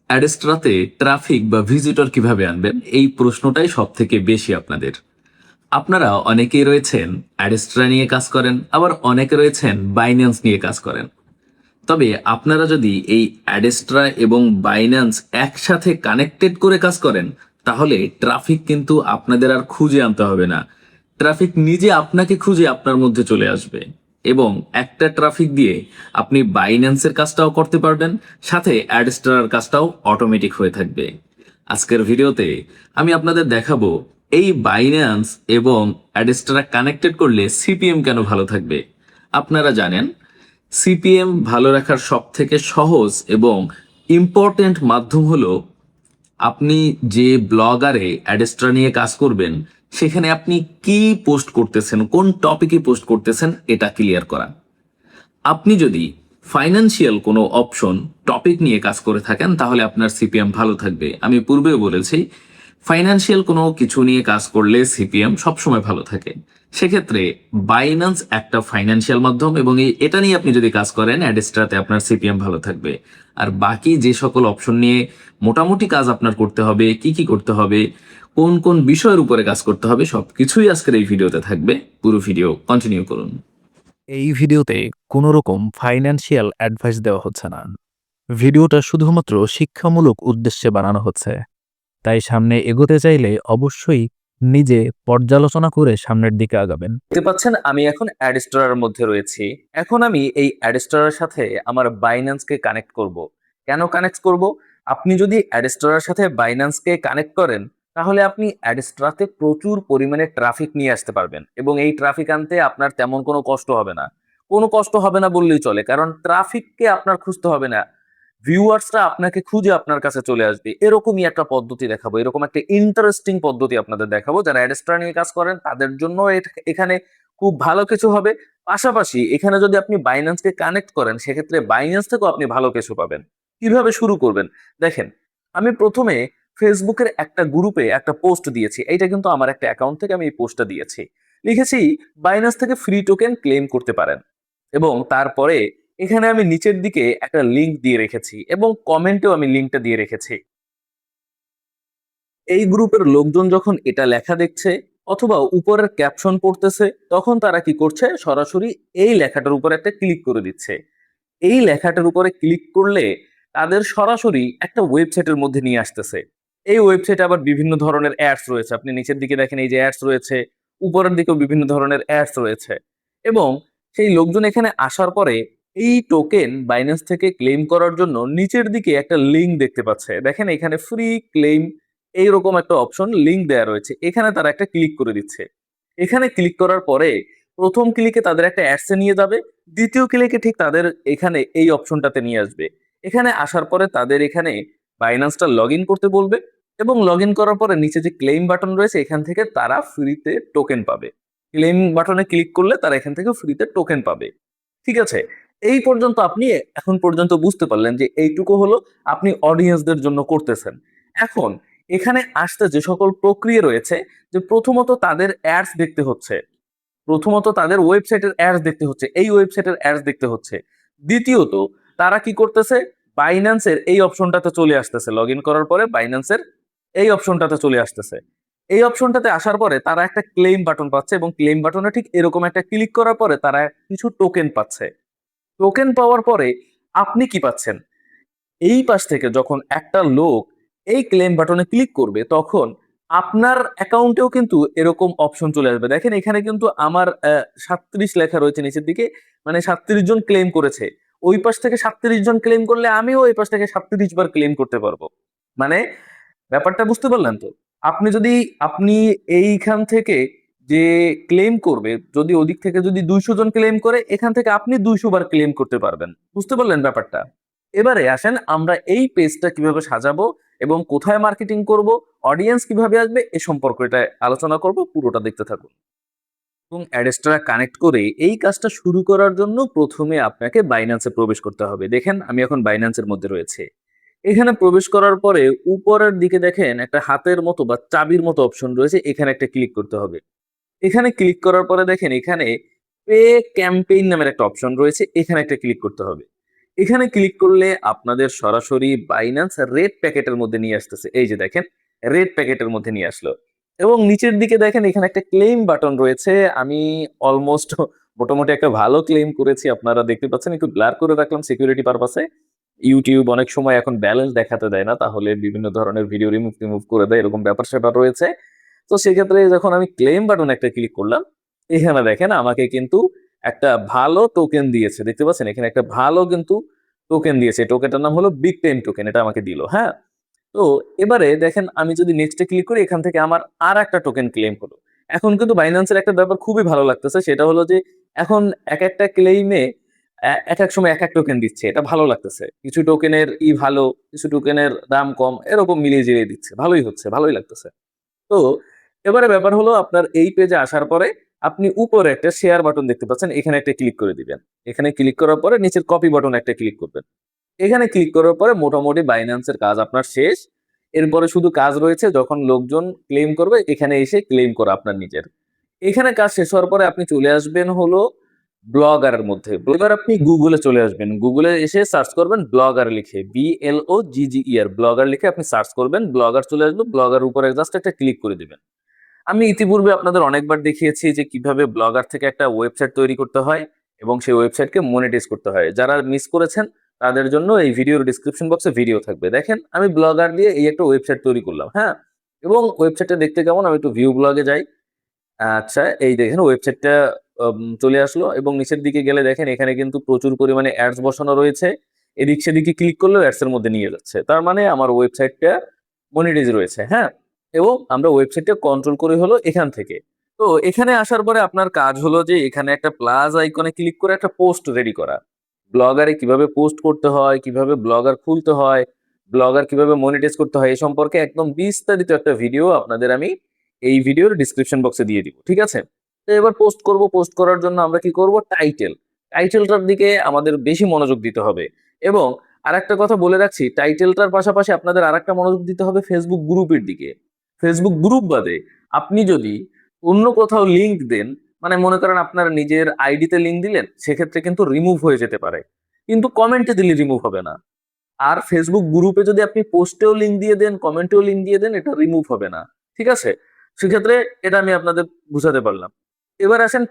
অ্যাডেস্ট্রাতে traffic বা visitor কিভাবে আনবেন এই প্রশ্নটাই সব থেকে বেশি আপনাদের। আপনারা অনেকেই রয়েছেন অ্যাডেস্ট্রা নিয়ে কাজ করেন, আবার অনেকে রয়েছেন বাইন্যান্স নিয়ে কাজ করেন। তবে আপনারা যদি এই অ্যাডেস্ট্রা এবং বাইন্যান্স একসাথে কানেক্টেড করে কাজ করেন, তাহলে ট্রাফিক কিন্তু আপনাদের আর খুঁজে আনতে হবে না। ট্রাফিক নিজে আপনাকে খুঁজে আপনার মধ্যে চলে আসবে, এবং একটা ট্রাফিক দিয়ে আপনি বাইন্যান্সের কাজটাও করতে পারবেন, সাথে অ্যাডেস্ট্রার কাজটাও অটোমেটিক হয়ে থাকবে। আজকের ভিডিওতে আমি আপনাদের দেখাবো এই বাইন্যান্স এবং অ্যাডেস্ট্রা কানেক্টেড করলে সিপিএম কেন ভালো থাকবে। আপনারা জানেন সিপিএম ভালো রাখার সব থেকে সহজ এবং ইম্পর্টেন্ট মাধ্যম হলো আপনি যে ব্লগারে অ্যাডেস্ট্রা নিয়ে কাজ করবেন সেখানে আপনি কি পোস্ট করতেছেন, কোন টপিকে পোস্ট করতেছেন, এটা ক্লিয়ার করা। আপনি যদি ফাইন্যান্সিয়াল কোনো অপশন টপিক নিয়ে কাজ করে থাকেন তাহলে আপনার সিপিএম ভালো থাকবে। আমি পূর্বেও বলেছি ফাইন্যান্সিয়াল কোনো কিছু নিয়ে কাজ করলে সিপিএম সবসময় ভালো থাকে। সেক্ষেত্রে বাইন্যান্স একটা ফাইন্যান্সিয়াল মাধ্যম, এবং এটা নিয়ে আপনি যদি কাজ করেন অ্যাডেস্ট্রাতে আপনার সিপিএম ভালো থাকবে। আর বাকি যে সকল অপশন নিয়ে মোটামুটি কাজ আপনার করতে হবে, কি কি করতে হবে, কোন কোন বিষয়ের উপরে কাজ করতে হবে, সবকিছুই আজকের এই ভিডিওতে থাকবে। পুরো ভিডিও কন্টিনিউ করুন। এই ভিডিওতে কোনো রকম ফাইন্যান্সিয়াল অ্যাডভাইস দেওয়া হচ্ছে না। ভিডিওটা শুধুমাত্র শিক্ষামূলক উদ্দেশ্যে বানানো হচ্ছে। তাই সামনে এগোতে চাইলে অবশ্যই নিজে পর্যালোচনা করে সামনের দিকে আগাবেন। দেখতে পাচ্ছেন আমি এখন অ্যাডস্টোরার মধ্যে রয়েছি। এখন আমি এই অ্যাডস্টোরার সাথে আমার বাইন্যান্সকে কানেক্ট করব। কেন কানেক্ট করব? আপনি যদি অ্যাডস্টোরার সাথে বাইন্যান্সকে কানেক্ট করেন তাহলে আপনি অ্যাডস্টোরাতে প্রচুর পরিমাণে ট্রাফিক নিয়ে আসতে পারবেন, এবং এই ট্রাফিক আনতে আপনার তেমন কোনো কষ্ট হবে না। কোনো কষ্ট হবে না বললেই চলে, কারণ ট্রাফিককে আপনার খুঁজতে হবে না, ভিউয়ার্সরা আপনাকে খুঁজে আপনার কাছে চলে আসবে। এরকমই একটা পদ্ধতি দেখাবো, এরকম একটা ইন্টারেস্টিং পদ্ধতি আপনাদের দেখাবো। যারা অ্যাডস্ট্রা নিয়ে কাজ করেন তাদের জন্য এখানে খুব ভালো কিছু হবে। পাশাপাশি এখানে যদি আপনি বাইন্যান্সকে কানেক্ট করেন সেক্ষেত্রে বাইন্যান্স থেকেও আপনি ভালো কিছু পাবেন। কিভাবে শুরু করবেন দেখেন, আমি প্রথমে ফেসবুকের একটা গ্রুপে একটা পোস্ট দিয়েছি। এইটা কিন্তু আমার একটা অ্যাকাউন্ট থেকে আমি এই পোস্টটা দিয়েছি। লিখেছি বাইন্যান্স থেকে ফ্রি টোকেন ক্লেম করতে পারেন, এবং তারপরে এখানে আমি নিচের দিকে একটা লিংক দিয়ে রেখেছি, এবং কমেন্টেও আমি লিংকটা দিয়ে রেখেছি। এই গ্রুপের লোকজন যখন এটা লেখা দেখছে অথবা উপরের ক্যাপশন পড়তেছে, তখন তারা কি করছে, সরাসরি এই লেখাটার উপর একটা ক্লিক করে দিচ্ছে। এই লেখাটার উপরে ক্লিক করলে তাদের সরাসরি একটা ওয়েবসাইটের মধ্যে নিয়ে আসতেছে। এই ওয়েবসাইটে আবার বিভিন্ন ধরনের অ্যাডস রয়েছে। আপনি নিচের দিকে দেখেন এই যে অ্যাডস রয়েছে, উপরের দিকেও বিভিন্ন ধরনের অ্যাডস রয়েছে। এবং সেই লোকজন এখানে আসার পরে এই টোকেন বাইন্যান্স থেকে ক্লেম করার জন্য নিচের দিকে একটা লিংক দেখতে পাচ্ছে। দেখেন এখানে ফ্রি ক্লেম এইরকম একটা অপশন লিংক দেয়া রয়েছে। এখানে তারা একটা ক্লিক করে দিচ্ছে। এখানে ক্লিক করার পরে প্রথম ক্লিকে তাদের একটা অ্যাডসে নিয়ে যাবে, দ্বিতীয় ক্লিকে ঠিক তাদের এখানে এই অপশনটাতে নিয়ে আসবে। এখানে আসার পরে তাদের এখানে বাইন্যান্সটা লগ ইন করতে বলবে, এবং লগ ইন করার পরে নিচে যে ক্লেম বাটন রয়েছে এখান থেকে তারা ফ্রিতে টোকেন পাবে। ক্লেম বাটনে ক্লিক করলে তারা এখান থেকে ফ্রিতে টোকেন পাবে। ঠিক আছে, এই পর্যন্ত আপনি এখন পর্যন্ত বুঝতে পারলেন যে এইটুকু হলো আপনি অডিয়েন্সদের জন্য করতেছেন। এখন এখানে আসতে যে সকল প্রক্রিয়া রয়েছে, যে প্রথমত তাদের অ্যাডস দেখতে হচ্ছে, প্রথমত তাদের ওয়েবসাইটের অ্যাডস দেখতে হচ্ছে, এই ওয়েবসাইটের অ্যাডস দেখতে হচ্ছে। দ্বিতীয়ত তারা কি করতেছে, বাইন্যান্সের এই অপশনটাতে চলে আসতেছে। লগ ইন করার পরে বাইন্যান্সের এই অপশনটাতে চলে আসতেছে। এই অপশনটাতে আসার পরে তারা একটা ক্লেম বাটন পাচ্ছে, এবং ক্লেম বাটনে ঠিক এরকম একটা ক্লিক করার পরে তারা কিছু টোকেন পাচ্ছে। টোকেন পাওয়ার পরে আপনি কি পাচ্ছেন, এই পাশ থেকে যখন একটা লোক এই ক্লেম বাটনে ক্লিক করবে তখন আপনার অ্যাকাউন্টেও কিন্তু এরকম অপশন চলে আসবে। দেখেন এখানে কিন্তু আমার 37 লেখা রয়েছে নিচের দিকে, মানে 37 জন ক্লেম করেছে। ওই পাশ থেকে 37 জন ক্লেম করলে আমিও ওই পাশ থেকে 37 বার ক্লেম করতে পারবো। মানে ব্যাপারটা বুঝতে পারলেন তো? আপনি এইখান থেকে যে ক্লেম করবে, যদি ওদিক থেকে যদি 200 জন ক্লেম করে, এখান থেকে আপনি 200 বার ক্লেম করতে পারবেন। বুঝতে পারলেন ব্যাপারটা? এবারে আসেন আমরা এই পেজটা কিভাবে সাজাবো এবং কোথায় মার্কেটিং করব, অডিয়েন্স কিভাবে আসবে এ সম্পর্কে এটা আলোচনা করব। পুরোটা দেখতে থাকুন। এবং অ্যাডস্ট্রা কানেক্ট করে এই কাজটা শুরু করার জন্য প্রথমে আপনাকে বাইন্যান্সে প্রবেশ করতে হবে। দেখেন আমি এখন বাইন্যান্সের মধ্যে রয়েছে। এখানে প্রবেশ করার পরে উপরের দিকে দেখেন একটা হাতের মতো বা চাবির মতো অপশন রয়েছে, এখানে একটা ক্লিক করতে হবে। এখানে ক্লিক করার পরে দেখেন এখানে পে ক্যাম্পেইন নামের একটা অপশন রয়েছে, এখানে একটা ক্লিক করতে হবে। এখানে ক্লিক করলে আপনাদের সরাসরি বাইন্যান্স রেড প্যাকেটের মধ্যে নিয়ে আসতেছে। এই যে দেখেন, রেড প্যাকেটের মধ্যে নিয়ে আসলো এবং নিচের দিকে দেখেন এখানে একটা ক্লেম বাটন রয়েছে। আমি অলমোস্ট মোটামুটি একটা ভালো ক্লেম করেছি, আপনারা দেখতে পাচ্ছেন। একটু ব্লার করে রাখলাম সিকিউরিটি পারপাসে। ইউটিউব অনেক সময় এখন ব্যালেন্স দেখাতে দেয় না, তাহলে বিভিন্ন ধরনের ভিডিও রিমুভ করে দেয়, এরকম ব্যাপার স্যাপার রয়েছে। তো সেক্ষেত্রে যখন আমি ক্লেম বাটন একটা ক্লিক করলাম, এখানে দেখেন আমাকে কিন্তু একটা ভালো টোকেন দিয়েছে, দেখতে পাচ্ছেন এখানে একটা ভালো কিন্তু টোকেন দিয়েছে। টোকেনটার নাম হলো বিগ টাইম টোকেন, এটা আমাকে দিল। হ্যাঁ, তো এবারে দেখেন আমি যদি নেক্সটে ক্লিক করি, এখান থেকে আমার আর একটা টোকেন ক্লেম হলো। এখন কিন্তু বাইন্যান্সের একটা ব্যাপার খুবই ভালো লাগতেছে, সেটা হলো যে এখন এক একটা ক্লেইমে এক এক সময় এক এক টোকেন দিচ্ছে, এটা ভালো লাগতেছে। কিছু টোকেনের ভালো, কিছু টোকেনের দাম কম, এরকম মিলিয়ে জিলিয়ে দিচ্ছে, ভালোই হচ্ছে, ভালোই লাগতেছে। তো এবারে ব্যাপার হলো আপনার এই পেজে আসার পরে আপনি উপরে একটা শেয়ার বাটন দেখতে পাচ্ছেন, এখানে একটা ক্লিক করে দিবেন। এখানে ক্লিক করার পরে নিচের কপি বাটন একটা ক্লিক করবেন। এখানে ক্লিক করার পরে মোটামুটি বাইন্যান্সের কাজ আপনার শেষ। এরপরে শুধু কাজ রয়েছে যখন লোকজন ক্লেম করবে এখানে এসে ক্লেম করা আপনার নিজের। এখানে কাজ শেষ হওয়ার পরে আপনি চলে আসবেন হলো ব্লগারের মধ্যে। ব্লগার আপনি গুগলে চলে আসবেন। গুগলে এসে সার্চ করবেন ব্লগার লিখে, BLOGGER, ব্লগার লিখে আপনি সার্চ করবেন। ব্লগার চলে আসবে। ব্লগার উপরে জাস্ট একটা ক্লিক করে দিবেন। আমি ইতিপূর্বে আপনাদের অনেকবার দেখিয়েছি যে কিভাবে ব্লগার থেকে একটা ওয়েবসাইট তৈরি করতে হয় এবং সেই ওয়েবসাইটকে মনিটাইজ করতে হয়। যারা মিস করেছেন তাদের জন্য এই ভিডিওর ডিসক্রিপশন বক্সে ভিডিও থাকবে। দেখেন আমি ব্লগার দিয়ে এই একটা ওয়েবসাইট তৈরি করলাম। হ্যাঁ, এবং ওয়েবসাইটটা দেখতে কেমন, আমি একটু ভিউ ব্লগে যাই। আচ্ছা, এই দেখেন ওয়েবসাইটটা চলে আসলো এবং নিচের দিকে গেলে দেখেন এখানে কিন্তু প্রচুর পরিমাণে অ্যাডস বসানো রয়েছে। এদিক সেদিকে ক্লিক করলেও অ্যাডস এর মধ্যে নিয়ে যাচ্ছে। তার মানে আমার ওয়েবসাইটটা মনিটাইজ রয়েছে। হ্যাঁ, এবং আমরা ওয়েবসাইটটা কন্ট্রোল করি হলো এখান থেকে। তো এখানে আসার পরে আপনার কাজ হলো যে এখানে একটা প্লাস আইকনে ক্লিক করে একটা পোস্ট রেডি করা। ব্লগারে কিভাবে পোস্ট করতে হয়, কিভাবে ব্লগার খুলতে হয়, ব্লগার কিভাবে মনিটাইজ করতে হয়, এই সম্পর্কে একদম বিস্তারিত একটা ভিডিও আপনাদের আমি এই ভিডিওর ডিসক্রিপশন বক্সে দিয়ে দিব। ঠিক আছে? তো এবার পোস্ট করব। পোস্ট করার জন্য আমরা কি করব? টাইটেলটার দিকে আমাদের বেশি মনোযোগ দিতে হবে। এবং আরেকটা কথা বলে রাখছি, টাইটেলটার পাশাপাশি আপনাদের আরেকটা মনোযোগ দিতে হবে ফেসবুক গ্রুপের দিকে। ফেসবুক গ্রুপ বাদে আপনি যদি অন্য কোথাও লিংক দেন, মানে মনে করেন আপনার নিজের আইডিতে লিংক দিলেন, সেক্ষেত্রে কিন্তু রিমুভ হয়ে যেতে পারে। কিন্তু কমেন্টে দিলে রিমুভ হবে না। আর ফেসবুক গ্রুপে যদি আপনি পোস্টেও লিংক দিয়ে দেন, কমেন্টেও লিংক দিয়ে দেন, এটা রিমুভ হবে না। ঠিক আছে? সেক্ষেত্রে এটা আমি আপনাদের বুঝাতে পারলাম। এবার আসেন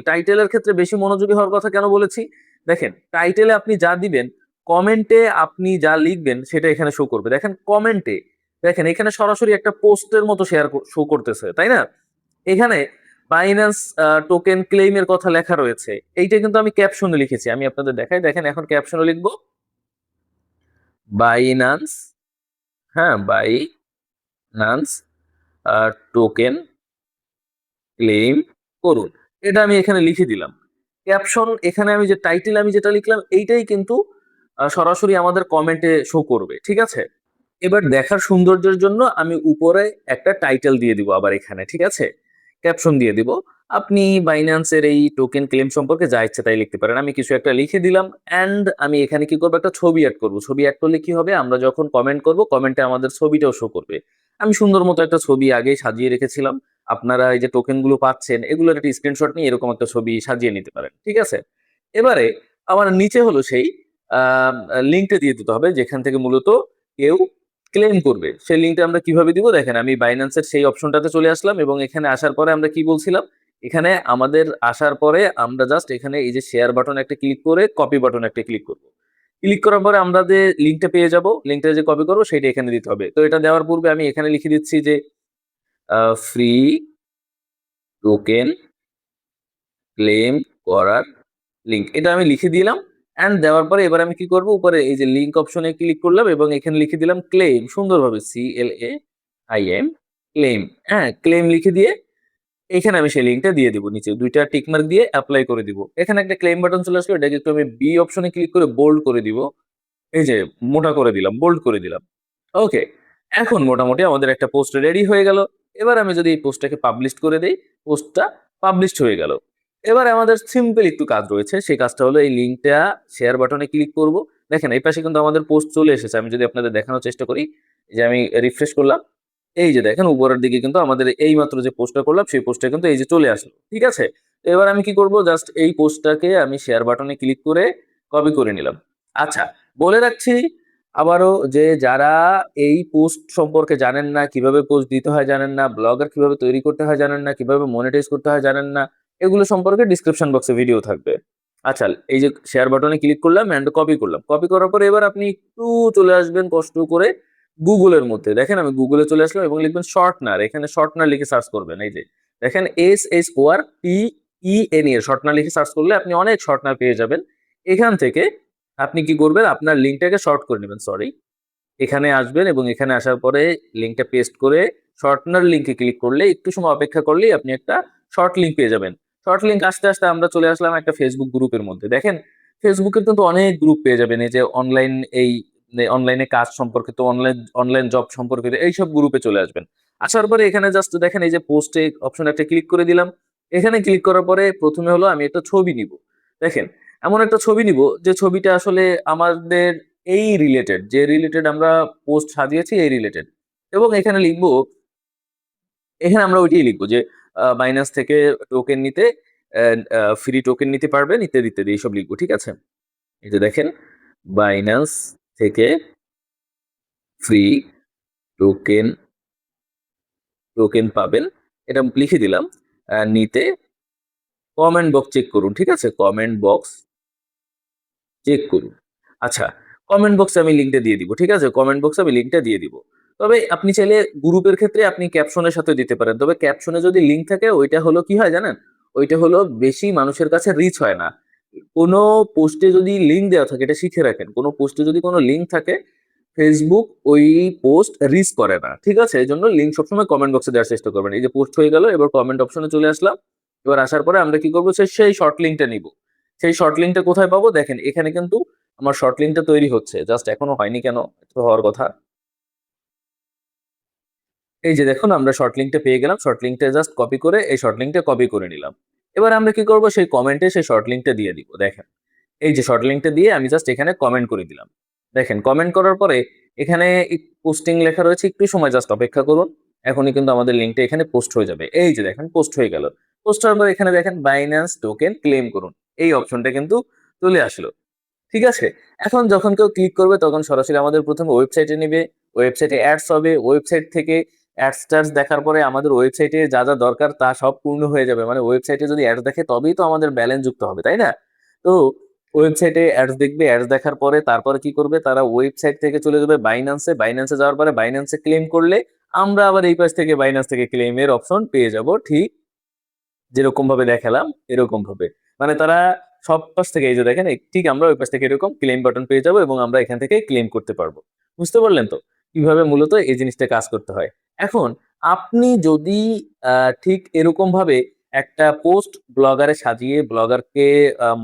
টাইটেলের ক্ষেত্রে বেশি মনোযোগী হওয়ার কথা কেন বলেছি? দেখেন টাইটেলে আপনি যা দিবেন, কমেন্টে আপনি যা লিখবেন সেটা এখানে শো করবে। দেখেন কমেন্টে, দেখেন এখানে সরাসরি একটা পোস্টের মতো শো করতেছে, তাই না? এখানে বাইন্যান্স টোকেন ক্লেইমের কথা লেখা রয়েছে। এইটা কিন্তু আমি ক্যাপশনে লিখেছি, আমি আপনাদের দেখাই। দেখেন এখন ক্যাপশনে লিখবো বাইন্যান্স, হ্যাঁ, বাইন্যান্স টোকেন ক্লেম করুন। এটা আমি এখানে লিখে দিলাম। ক্যাপশন এখানে আমি যে টাইটেল আমি যেটা লিখলাম এইটাই কিন্তু সরাসরি আমাদের কমেন্টে শো করবে। ঠিক আছে? এবার দেখার সৌন্দর্যের জন্য আমি উপরে একটা টাইটেল দিয়ে দিব আবার এখানে। ঠিক আছে? ক্যাপশন দিয়ে দিব। আপনি বাইন্যান্সের এই টোকেন ক্লেম সম্পর্কে যা ইচ্ছে তাই লিখতে পারেন। আমি কিছু একটা লিখে দিলাম অ্যান্ড আমি এখানে কি করবো? একটা ছবি অ্যাড করব। ছবি অ্যাড করলে কি হবে? আমরা যখন কমেন্ট করব, কমেন্টে আমাদের ছবিটাও শো করবে। আমি সুন্দর মতো একটা ছবি আগেই সাজিয়ে রেখেছিলাম। আপনারা এই যে টোকেন গুলো পাচ্ছেন, এগুলোর একটা স্ক্রিনশট নিয়ে এরকম একটা ছবি সাজিয়ে নিতে পারেন। ঠিক আছে? এবারে আমার নিচে হলো সেই লিঙ্কটা দিয়ে দিতে হবে যেখান থেকে মূলত কেউ ক্লেম করবে। সেই লিঙ্কটা আমরা কিভাবে দিব? দেখেন আমি বাইন্যান্সের সেই অপশনটাতে চলে আসলাম এবং এখানে আসার পরে আমরা কি বলছিলাম? এখানে আমাদের আসার পরে আমরা জাস্ট এখানে এই যে শেয়ার বাটন একটা ক্লিক করে কপি বাটন একটা ক্লিক করব। ক্লিক করার পরে আমরা যে লিঙ্কটা পেয়ে যাব, লিঙ্কটা যে কপি করবো সেটা এখানে দিতে হবে। তো এটা দেওয়ার পূর্বে আমি এখানে লিখে দিচ্ছি যে ফ্রি টোকেন ক্লেম করার লিঙ্ক, এটা আমি লিখে দিলাম। অ্যান্ড দেওয়ার পরে এবার আমি কি করব? উপরে এই যে লিঙ্ক অপশনে ক্লিক করলাম এবং এখানে লিখে দিলাম ক্লেম, সুন্দরভাবে CLAIM, ক্লেম। হ্যাঁ, ক্লেম লিখে দিয়ে এখানে আমি সেই লিঙ্কটা দিয়ে দিব। নিচে দুইটা টিক মার্ক দিয়ে অ্যাপ্লাই করে দিব। এখানে একটা ক্লেম বাটন চলে আসলো, এটাকে একটু আমি বি অপশনে ক্লিক করে বোল্ড করে দিব। এই যে মোটা করে দিলাম, বোল্ড করে দিলাম। ওকে, এখন মোটামুটি আমাদের একটা পোস্ট রেডি হয়ে গেল। এবার আমি যদি এই পোস্টটাকে পাবলিশ করে দেই, পোস্টটা পাবলিশড হয়ে গেল। এবার আমাদের সিম্পল একটু কাজ রয়েছে, সেই কাজটা হলো এই লিঙ্কটা শেয়ার বাটনে ক্লিক করব। দেখেন এই পাশে কিন্তু আমাদের পোস্ট চলে এসেছে। আমি যদি আপনাদের দেখানোর চেষ্টা করি, এই যে আমি রিফ্রেশ করলাম, এই যে দেখেন উপরের দিকে কিন্তু আমাদের এই মাত্র যে পোস্টটা করলাম সেই পোস্টটা কিন্তু এই যে চলে আসলো। ঠিক আছে? তো এবার আমি কি করব? জাস্ট এই পোস্টটাকে আমি শেয়ার বাটনে ক্লিক করে কপি করে নিলাম। আচ্ছা, বলে রাখছি আবারও যে যারা এই পোস্ট সম্পর্কে জানেন না, কিভাবে পোস্ট দিতে হয় জানেন না, ব্লগার কিভাবে তৈরি করতে হয় জানেন না, কিভাবে মনিটাইজ করতে হয় জানেন না, এগুলো সম্পর্কে ডিসক্রিপশন বক্সে ভিডিও থাকবে। আচ্ছা, এই যে শেয়ার বাটনে ক্লিক করলাম এন্ড কপি করলাম। কপি করার পরে এবার আপনি একটু চলে আসবেন কষ্ট করে গুগলের মধ্যে। দেখেন আমি গুগলে চলে আসলাম এবং লিখবেন শর্টনার। এখানে শর্টনার লিখে সার্চ করবেন। এই যে দেখেন SHORTPENER শর্টনার লিখে সার্চ করলে আপনি অনেক শর্টনার পেয়ে যাবেন। এখান থেকে আপনি কি করবেন? আপনার লিঙ্কটাকে শর্ট করে নেবেন, সরি। এখানে আসবেন এবং এখানে আসার পরে লিঙ্কটা পেস্ট করে শর্টনার লিঙ্কে ক্লিক করলে একটু সময় অপেক্ষা করলেই আপনি একটা শর্ট লিঙ্ক পেয়ে যাবেন। শর্ট লিঙ্ক আসতে, আসতে আমরা চলে আসলাম একটা ফেসবুক গ্রুপের মধ্যে। দেখেন ফেসবুকে কিন্তু অনেক গ্রুপ পেয়ে যাবেন। এই যে অনলাইনে কাজ সম্পর্কিত, অনলাইন জব সম্পর্কিত এইসব গ্রুপে চলে আসবেন। আসার পরে এখানে জাস্ট দেখেন এই যে পোস্টে অপশন একটা ক্লিক করে দিলাম। এখানে ক্লিক করার পরে প্রথমে হলো আমি একটা ছবি নিব। দেখেন এমন একটা ছবি নিব যে ছবিটা আসলে আমাদের এই রিলেটেড, যে রিলেটেড আমরা পোস্ট সাজিয়েছি এই রিলেটেড, এবং এখানে লিখবো, এখানে আমরা ওইটাই লিখবো যে বাইন্যান্স থেকে টোকেন নিতে, ফ্রি টোকেন নিতে পারবেন ইত্যাদি ইত্যাদি এইসব লিখবো, ঠিক আছে? এই যে দেখেন বাইন্যান্স থেকে ফ্রি টোকেন টোকেন পাবেন, এটা লিখে দিলাম। নিতে কমেন্ট বক্স চেক করুন, ঠিক আছে? কমেন্ট বক্স চেক করুন। আচ্ছা, কমেন্ট বক্সে আমি লিঙ্কটা দিয়ে দিব, ঠিক আছে? কমেন্ট বক্সে আমি লিঙ্কটা দিয়ে দিব। তবে আপনি চাইলে গ্রুপের ক্ষেত্রে আপনি ক্যাপশনের সাথে দিতে পারেন। তবে ক্যাপশনে যদি লিঙ্ক থাকে ওইটা হলো কি হয় জানেন? ওইটা হলো বেশি মানুষের কাছে রিচ হয় না। কোনো পোস্টে যদি লিঙ্ক দেওয়া থাকে, এটা শিখে রাখেন। কোনো পোস্টে যদি কোনো লিঙ্ক থাকে, ফেসবুক ওই পোস্ট রিচ করে না, ঠিক আছে? এজন্য লিঙ্ক সবসময় কমেন্ট বক্সে দেওয়ার চেষ্টা করবেন। এই যে পোস্ট হয়ে গেল, এবার কমেন্ট অপশনে চলে আসলাম। এবার আসার পরে আমরা কি করবো? সেই শর্ট লিঙ্কটা নিব। সেই শর্ট লিঙ্কটা কোথায় পাবো? দেখেন এখানে কিন্তু আমার শর্ট লিঙ্কটা তৈরি হচ্ছে, জাস্ট এখনো হয়নি কেন? এটা তো হওয়ার কথা। এই যে দেখুন আমরা শর্ট লিঙ্কটা পেয়ে গেলাম। শর্ট লিঙ্কটা জাস্ট কপি করে এই শর্ট লিঙ্কটা কপি করে নিলাম। এবার আমরা কি করব? সেই কমেন্টে সেই শর্ট লিঙ্কটা দিয়ে দিব। দেখেন এই যে শর্ট লিঙ্কটা দিয়ে আমি জাস্ট এখানে কমেন্ট করে দিলাম। দেখেন কমেন্ট করার পরে এখানে পোস্টিং লেখা রয়েছে, একটু সময় জাস্ট অপেক্ষা করুন। এখনই কিন্তু আমাদের লিঙ্কটা এখানে পোস্ট হয়ে যাবে। এই যে দেখেন পোস্ট হয়ে গেল। পোস্ট হওয়ার পর এখানে দেখেন বাইন্যান্স টোকেন ক্লেম করুন, এই অপশনটা কিন্তু চলে আসলো, ঠিক আছে? এখন যখন কেউ ক্লিক করবে তখন সরাসরি আমাদের প্রথমে ওয়েবসাইটে নিবে। ওয়েবসাইটে অ্যাডস হবে। ওয়েবসাইট থেকে অ্যাডস দেখার পরে আমাদের ওয়েবসাইটে যা যা দরকার তা সব পূর্ণ হয়ে যাবে। মানে ওয়েবসাইটে যদি অ্যাডস দেখে তবেই তো আমাদের ব্যালেন্স যুক্ত হবে, তাই না? তো ওয়েবসাইটে অ্যাডস দেখবে। অ্যাডস দেখার পরে তারপরে কি করবে? তারা ওয়েবসাইট থেকে চলে যাবে বাইন্যান্সে। বাইন্যান্সে যাওয়ার পরে বাইন্যান্সে ক্লেম করলে আমরা আবার এই পাশ থেকে বাইন্যান্স থেকে ক্লেমের অপশন পেয়ে যাব, ঠিক যেরকম ভাবে দেখালাম এরকম ভাবে। মানে তারা সব পাশ থেকে এই যে দেখেন ঠিক আমরা ওই পাশ থেকে এরকম ক্লেম বাটন পেয়ে যাবো এবং আমরা এখান থেকে ক্লেম করতে পারবো। বুঝতে পারলেন তো কিভাবে মূলত এই জিনিসটা কাজ করতে হয়? এখন আপনি যদি ঠিক এরকম ভাবে একটা পোস্ট ব্লগারে সাজিয়ে ব্লগারকে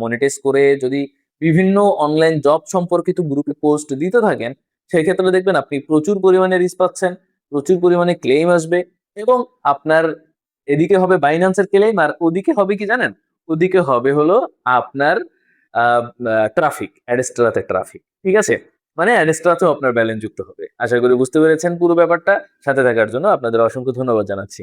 মনিটাইজ করে যদি বিভিন্ন অনলাইন জব সম্পর্কিত গ্রুপে পোস্ট দিতে থাকেন, সেক্ষেত্রে দেখবেন আপনি প্রচুর পরিমাণে রিচ পাচ্ছেন, প্রচুর পরিমাণে ক্লেম আসবে, এবং আপনার এদিকে হবে বাইন্যান্সের ক্লেম আর ওদিকে হবে কি জানেন? ওদিকে হবে হলো আপনার ট্রাফিক, অ্যাডস্ট্রাতে ট্রাফিক, ঠিক আছে? মানে অ্যাডস্ট্রাতেও আপনার ব্যালেন্স যুক্ত হবে। আশা করি বুঝতে পেরেছেন পুরো ব্যাপারটা। সাথে থাকার জন্য আপনাদের অসংখ্য ধন্যবাদ জানাচ্ছি।